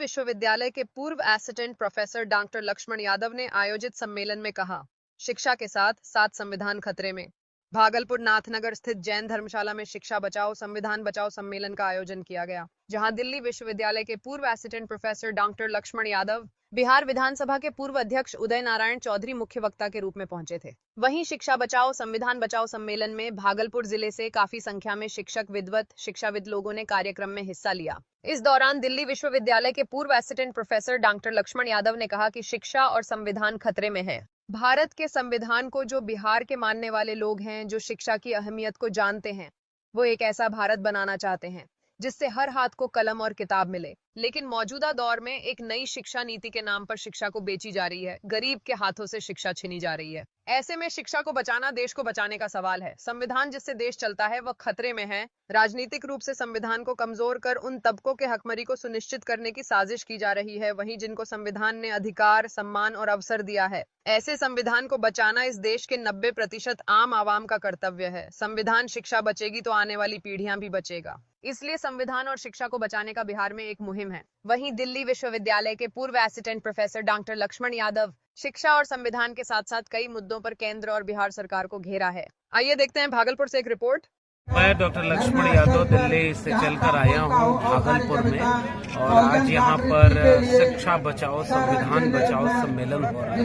विश्वविद्यालय के पूर्व assistant professor doctor Lakshman Yadav ने आयोजित सम्मेलन में कहा, शिक्षा के साथ सात संविधान खतरे में। भागलपुर नाथनगर स्थित जैन धर्मशाला में शिक्षा बचाओ संविधान बचाओ सम्मेलन का आयोजन किया गया, जहां दिल्ली विश्वविद्यालय के पूर्व assistant professor doctor Lakshman Yadav, Bihar विधानसभा के पूर्व अध्यक्ष उदय नारायण चौधरी मुख्य वक्ता के रूप में पहुंचे थे। वहीं शिक्षा बचाओ संविधान बचाओ सम्मेलन में भागलपुर जिले से काफी संख्या में शिक्षक, विद्वत, शिक्षाविद लोगों ने कार्यक्रम में हिस्सा लिया। इस दौरान दिल्ली विश्वविद्यालय के पूर्व assistant professor doctor Lakshman Yadav ने कहा कि शिक्षा और संविधान खतरे में है। भारत के संविधान को जो बिहार के मानने वाले लोग हैं, जो शिक्षा की अहमियत को जानते हैं, वो एक ऐसा भारत बनाना चाहते हैं जिससे हर हाथ को कलम और किताब मिले। लेकिन मौजूदा दौर में एक नई शिक्षा नीति के नाम पर शिक्षा को बेची जा रही है, गरीब के हाथों से शिक्षा छीनी जा रही है। ऐसे में शिक्षा को बचाना देश को बचाने का सवाल है। संविधान जिससे देश चलता है वह खतरे में है। राजनीतिक रूप से संविधान को कमजोर कर उन तबकों के हकमरी को सुनिश्चित करने की साजिश की जा रही है, वहीं जिनको संविधान ने अधिकार, सम्मान और अवसर दिया है, ऐसे संविधान को बचाना इस देश के 90% आम आवाम का कर्तव्य है। संविधान शिक्षा बचेगी तो आने वाली पीढ़ियां भी बचेगा। इसलिए संविधान और शिक्षा को बचाने का बिहार में एक मुहिम है। वहीं दिल्ली विश्वविद्यालय के पूर्व assistant professor doctor Lakshman Yadav शिक्षा और संविधान के साथ साथ कई मुद्दों पर केंद्र और बिहार सरकार को घेरा है। आइए देखते हैं भागलपुर से एक रिपोर्ट। मैं डॉक्टर लक्ष्मण यादव दिल्ली से चलकर आया हूँ भागलपुर में, और आज यहाँ पर शिक्षा बचाओ संविधान बचाओ सम्मेलन हो रहा है।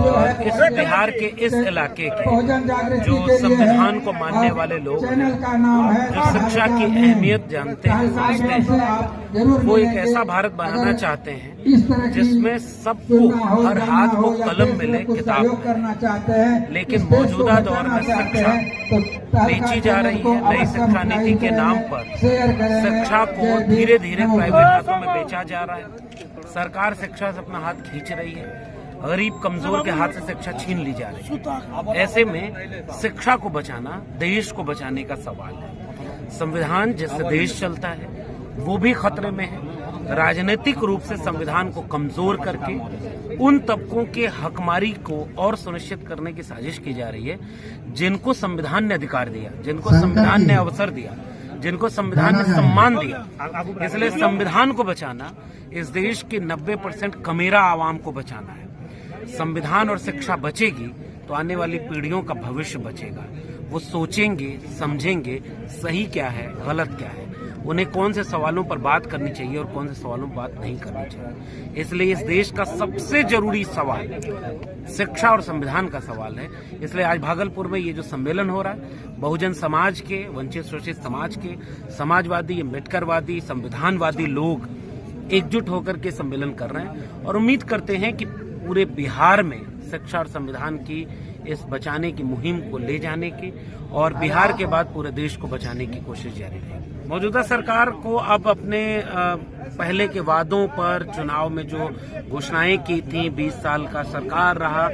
और इस बिहार के इस इलाके के जो संविधान को मानने वाले लोग हैं, जो शिक्षा की अहमियत जानते हैं, समझते हैं, वो एक ऐसा भारत बनाना चाहते हैं जिसमें सबको हर हाथ को कलम मिले, किताब मिले। लेकिन मौजूदा दौर में शिक्षा बेची जा रही है। नई शिक्षा नीति के नाम पर शिक्षा को धीरे धीरे प्राइवेट हाथों में बेचा जा रहा है। सरकार शिक्षा से अपना हाथ खींच रही है, गरीब कमजोर के हाथ से शिक्षा छीन ली जा रही है। ऐसे में शिक्षा को बचाना देश को बचाने का सवाल है। संविधान जिससे देश चलता है वो भी खतरे में है। राजनीतिक रूप से संविधान को कमजोर करके उन तबकों के हकमारी को और सुनिश्चित करने की साजिश की जा रही है जिनको संविधान ने अधिकार दिया, जिनको संविधान ने अवसर दिया, जिनको संविधान ने सम्मान दिया। इसलिए संविधान को बचाना इस देश के 90% कमेरा आवाम को बचाना है। संविधान और शिक्षा बचेगी तो आने वाली पीढ़ियों का भविष्य बचेगा। वो सोचेंगे, समझेंगे सही क्या है, गलत क्या है, उन्हें कौन से सवालों पर बात करनी चाहिए और कौन से सवालों पर बात नहीं करनी चाहिए। इसलिए इस देश का सबसे जरूरी सवाल शिक्षा और संविधान का सवाल है। इसलिए आज भागलपुर में ये जो सम्मेलन हो रहा है, बहुजन समाज के, वंचित शोषित समाज के, समाजवादी, अम्बेडकरवादी, संविधानवादी लोग एकजुट होकर के सम्मेलन कर रहे हैं और उम्मीद करते हैं कि पूरे बिहार में शिक्षा और संविधान की इस बचाने की मुहिम को ले जाने की और बिहार के बाद पूरे देश को बचाने की कोशिश जारी रहेगी। मौजूदा सरकार को अब अपने पहले के वादों पर, चुनाव में जो घोषणाएं की थी, 20 साल का सरकार रहा,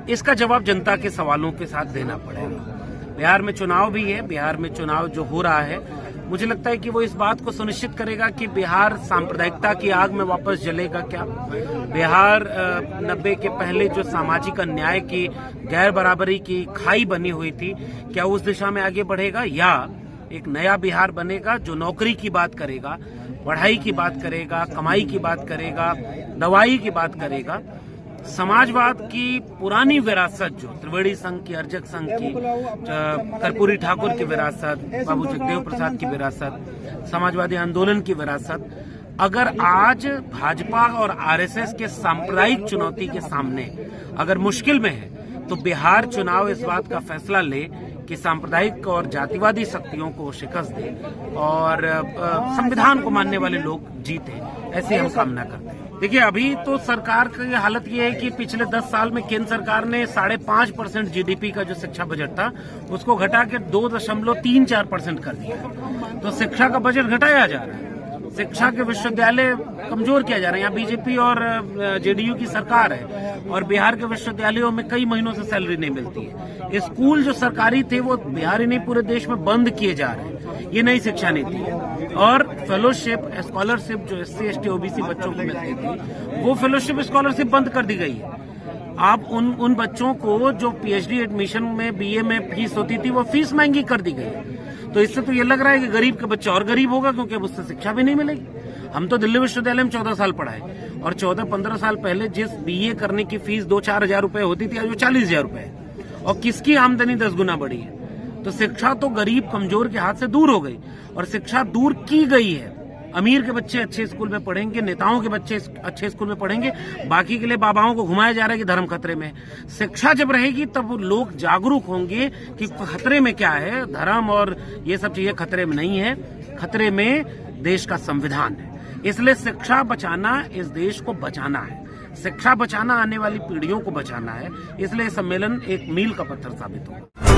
इसका जवाब जनता के सवालों के साथ देना पड़ेगा। बिहार में चुनाव भी है। बिहार में चुनाव जो हो रहा है, मुझे लगता है कि वो इस बात को सुनिश्चित करेगा कि बिहार सांप्रदायिकता की आग में वापस जलेगा क्या, बिहार 90 के पहले जो सामाजिक अन्याय की, गैर बराबरी की खाई बनी हुई थी, क्या उस दिशा में आगे बढ़ेगा, या एक नया बिहार बनेगा जो नौकरी की बात करेगा, पढ़ाई की बात करेगा, कमाई की बात करेगा, दवाई की बात करेगा। समाजवाद की पुरानी विरासत जो त्रिवेणी संघ की, अर्जक संघ की, कर्पूरी ठाकुर की विरासत, बाबू जगदेव प्रसाद की विरासत, समाजवादी आंदोलन की विरासत, अगर आज भाजपा और आरएसएस के सांप्रदायिक चुनौती के सामने अगर मुश्किल में है, तो बिहार चुनाव इस बात का फैसला ले कि सांप्रदायिक और जातिवादी शक्तियों को शिकस्त दे और संविधान को मानने वाले लोग जीते। ऐसी हम कामना करते हैं। देखिए, अभी तो सरकार की हालत ये है कि पिछले 10 साल में केंद्र सरकार ने 5.5% जीडीपी का जो शिक्षा बजट था उसको घटा के 2.34% कर दिया। तो शिक्षा का बजट घटाया जा रहा है, शिक्षा के विश्वविद्यालय कमजोर किया जा रहा है। यहाँ बीजेपी और जेडीयू की सरकार है और बिहार के विश्वविद्यालयों में कई महीनों से सैलरी नहीं मिलती है। स्कूल जो सरकारी थे वो बिहार ही नहीं पूरे देश में बंद किए जा रहे हैं। ये नई शिक्षा नीति है। और फेलोशिप, स्कॉलरशिप जो SC, ST, OBC बच्चों को मिलती थी, वो फेलोशिप, स्कॉलरशिप बंद कर दी गई है। अब उन बच्चों को जो PhD एडमिशन में, BA में फीस होती थी, वो फीस महंगी कर दी गई है। तो इससे तो ये लग रहा है कि गरीब का बच्चा और गरीब होगा, क्योंकि अब उससे शिक्षा भी नहीं मिलेगी। हम तो दिल्ली विश्वविद्यालय में 14 साल पढ़ाए और 14-15 साल पहले जिस बीए करने की फीस 2-4 हजार रुपए होती थी आज वो 40 हजार रुपए है और किसकी आमदनी 10 गुना बढ़ी है। तो शिक्षा तो गरीब कमजोर के हाथ से दूर हो गई और शिक्षा दूर की गई है। अमीर के बच्चे अच्छे स्कूल में पढ़ेंगे, नेताओं के बच्चे अच्छे स्कूल में पढ़ेंगे, बाकी के लिए बाबाओं को घुमाया जा रहा है कि धर्म खतरे में। शिक्षा जब रहेगी तब लोग जागरूक होंगे कि खतरे में क्या है, धर्म और ये सब चीजें खतरे में नहीं है, खतरे में देश का संविधान है। इसलिए शिक्षा बचाना इस देश को बचाना है, शिक्षा बचाना आने वाली पीढ़ियों को बचाना है। इसलिए सम्मेलन एक मील का पत्थर साबित होगा।